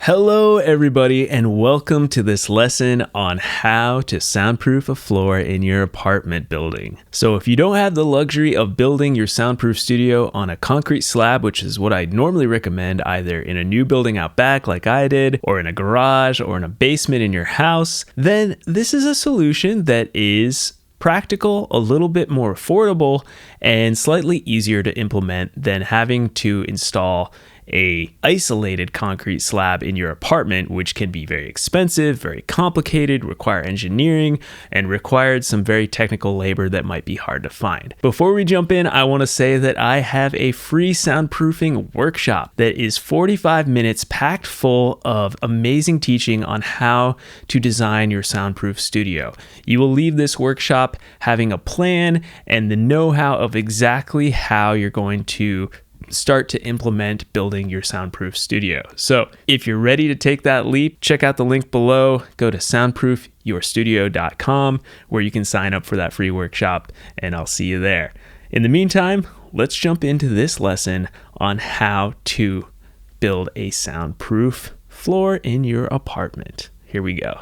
Hello everybody, and welcome to this lesson on how to soundproof a floor in your apartment building. So if you don't have the luxury of building your soundproof studio on a concrete slab, which is what I normally recommend either in a new building out back like I did, or in a garage, or in a basement in your house, then this is a solution that is practical, a little bit more affordable, and slightly easier to implement than having to install a isolated concrete slab in your apartment, which can be very expensive, very complicated, require engineering, and required some very technical labor that might be hard to find. Before we jump in, I want to say that I have a free soundproofing workshop that is 45 minutes packed full of amazing teaching on how to design your soundproof studio. You will leave this workshop having a plan and the know-how of exactly how you're going to start to implement building your soundproof studio. So if you're ready to take that leap, check out the link below. Go to soundproofyourstudio.com where you can sign up for that free workshop, and I'll see you there. In the meantime, let's jump into this lesson on how to build a soundproof floor in your apartment. Here we go.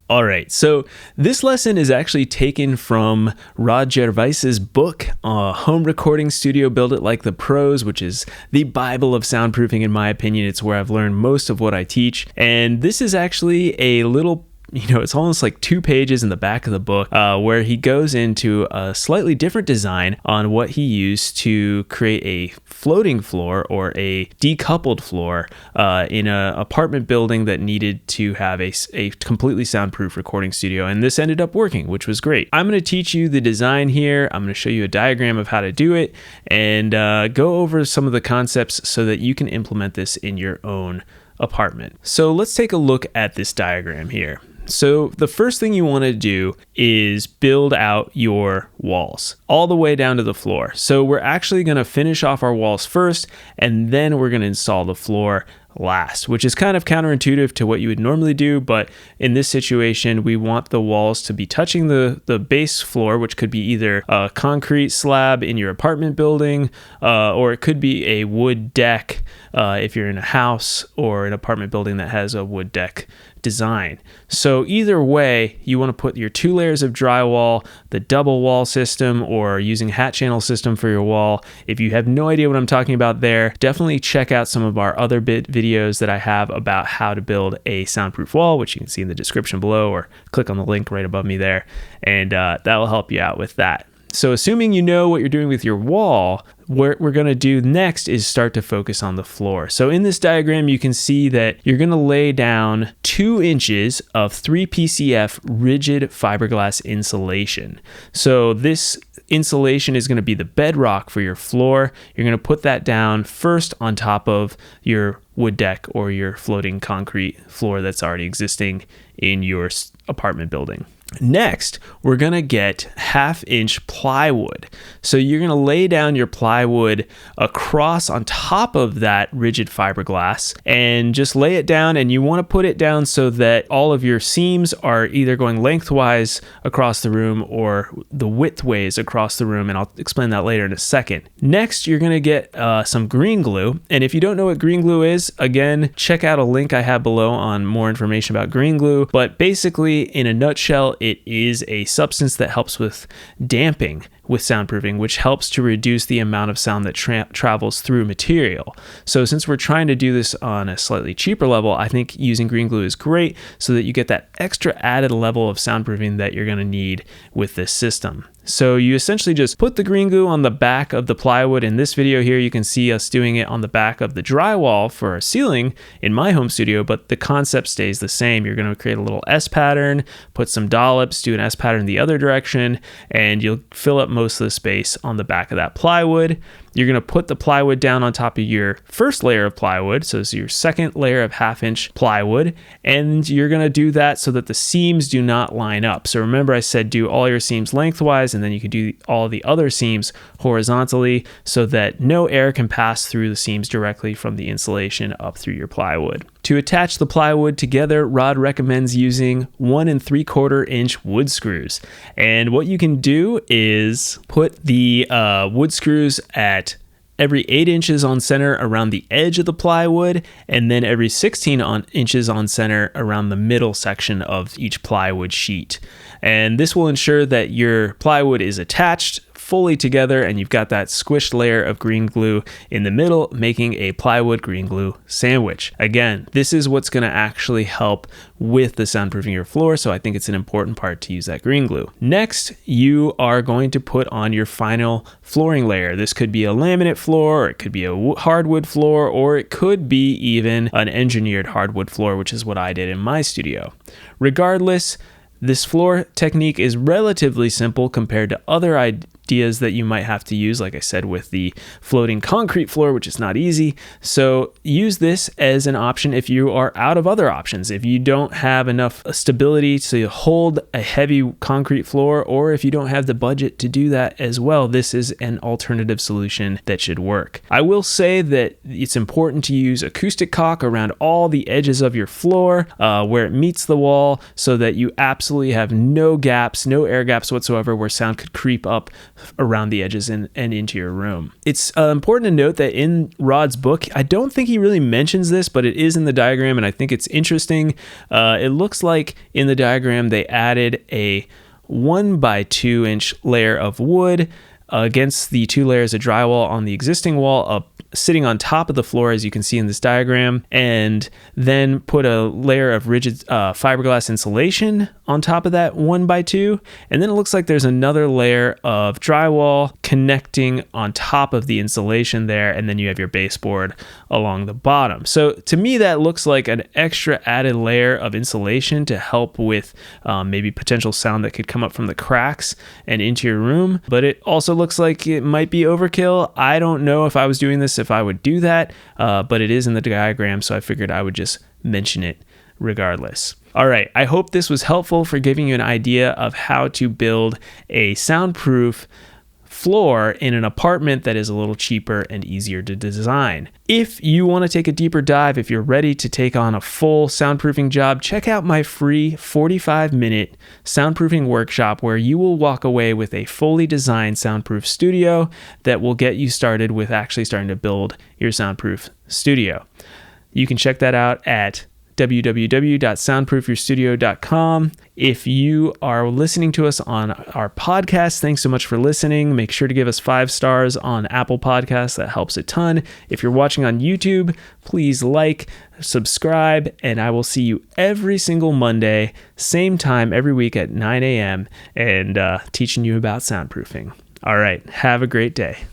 All right, so this lesson is actually taken from Rod Gervais's book, Home Recording Studio Build It Like the Pros, which is the Bible of soundproofing in my opinion. It's where I've learned most of what I teach. And this is actually a little, it's almost like 2 pages in the back of the book where he goes into a slightly different design on what he used to create a floating floor or a decoupled floor in an apartment building that needed to have a completely soundproof recording studio. And this ended up working, which was great. I'm going to teach you the design here. I'm going to show you a diagram of how to do it and go over some of the concepts so that you can implement this in your own apartment. So let's take a look at this diagram here. So the first thing you want to do is build out your walls all the way down to the floor. So we're actually going to finish off our walls first, and then we're going to install the floor last, which is kind of counterintuitive to what you would normally do. But in this situation, we want the walls to be touching the base floor, which could be either a concrete slab in your apartment building, or it could be a wood deck if you're in a house or an apartment building that has a wood deck design. So either way, you want to put your 2 layers of drywall, the double wall system, or using hat channel system for your wall. If you have no idea what I'm talking about there, definitely check out some of our other videos that I have about how to build a soundproof wall, which you can see in the description below, or click on the link right above me there, and that will help you out with that. So assuming you know what you're doing with your wall, what we're going to do next is start to focus on the floor. So in this diagram, you can see that you're going to lay down 2 inches of 3 PCF rigid fiberglass insulation. So this insulation is going to be the bedrock for your floor. You're going to put that down first on top of your wood deck or your floating concrete floor that's already existing in your apartment building. Next, we're going to get 1/2 inch plywood. So you're going to lay down your plywood across on top of that rigid fiberglass and just lay it down, and you want to put it down so that all of your seams are either going lengthwise across the room or the widthways across the room, and I'll explain that later in a second. Next, you're going to get some green glue, and if you don't know what green glue is, again, check out a link I have below on more information about green glue, but basically, in a nutshell, it is a substance that helps with damping with soundproofing, which helps to reduce the amount of sound that travels through material. So since we're trying to do this on a slightly cheaper level, I think using green glue is great so that you get that extra added level of soundproofing that you're going to need with this system. So you essentially just put the green glue on the back of the plywood. In this video here, you can see us doing it on the back of the drywall for our ceiling in my home studio, but the concept stays the same. You're going to create a little S pattern, put some dollops, do an S pattern the other direction, and you'll fill up most of the space on the back of that plywood. You're going to put the plywood down on top of your first layer of plywood. So it's your second layer of 1/2 inch plywood. And you're going to do that so that the seams do not line up. So remember I said do all your seams lengthwise, and then you can do all the other seams horizontally so that no air can pass through the seams directly from the insulation up through your plywood. To attach the plywood together, Rod recommends using 1 3/4 inch wood screws. And what you can do is put the wood screws at every 8 inches on center around the edge of the plywood, and then every 16 inches on center around the middle section of each plywood sheet. And this will ensure that your plywood is attached fully together and you've got that squished layer of green glue in the middle, making a plywood green glue sandwich. Again, this is what's going to actually help with the soundproofing your floor, so I think it's an important part to use that green glue. Next, you are going to put on your final flooring layer. This could be a laminate floor, or it could be a hardwood floor, or it could be even an engineered hardwood floor, which is what I did in my studio. Regardless, this floor technique is relatively simple compared to other ideas that you might have to use, like I said, with the floating concrete floor, which is not easy. So use this as an option if you are out of other options. If you don't have enough stability to hold a heavy concrete floor, or if you don't have the budget to do that as well, this is an alternative solution that should work. I will say that it's important to use acoustic caulk around all the edges of your floor where it meets the wall, so that you absolutely have no gaps, no air gaps whatsoever where sound could creep up around the edges and into your room. It's important to note that in Rod's book, I don't think he really mentions this, but it is in the diagram, and I think it's interesting. It looks like in the diagram they added a 1 by 2 inch layer of wood against the 2 layers of drywall on the existing wall, sitting on top of the floor, as you can see in this diagram, and then put a layer of rigid fiberglass insulation on top of that 1 by 2, and then it looks like there's another layer of drywall connecting on top of the insulation there, and then you have your baseboard along the bottom. So to me, that looks like an extra added layer of insulation to help with maybe potential sound that could come up from the cracks and into your room, but it also looks like it might be overkill. I don't know if I was doing this if I would do that, but it is in the diagram, so I figured I would just mention it regardless. All right, I hope this was helpful for giving you an idea of how to build a soundproof floor in an apartment that is a little cheaper and easier to design. If you want to take a deeper dive, if you're ready to take on a full soundproofing job, check out my free 45-minute soundproofing workshop, where you will walk away with a fully designed soundproof studio that will get you started with actually starting to build your soundproof studio. You can check that out at www.soundproofyourstudio.com. If you are listening to us on our podcast, thanks so much for listening. Make sure to give us 5 stars on Apple Podcasts. That helps a ton. If you're watching on YouTube, please like, subscribe, and I will see you every single Monday, same time every week at 9 a.m. and teaching you about soundproofing. All right, have a great day.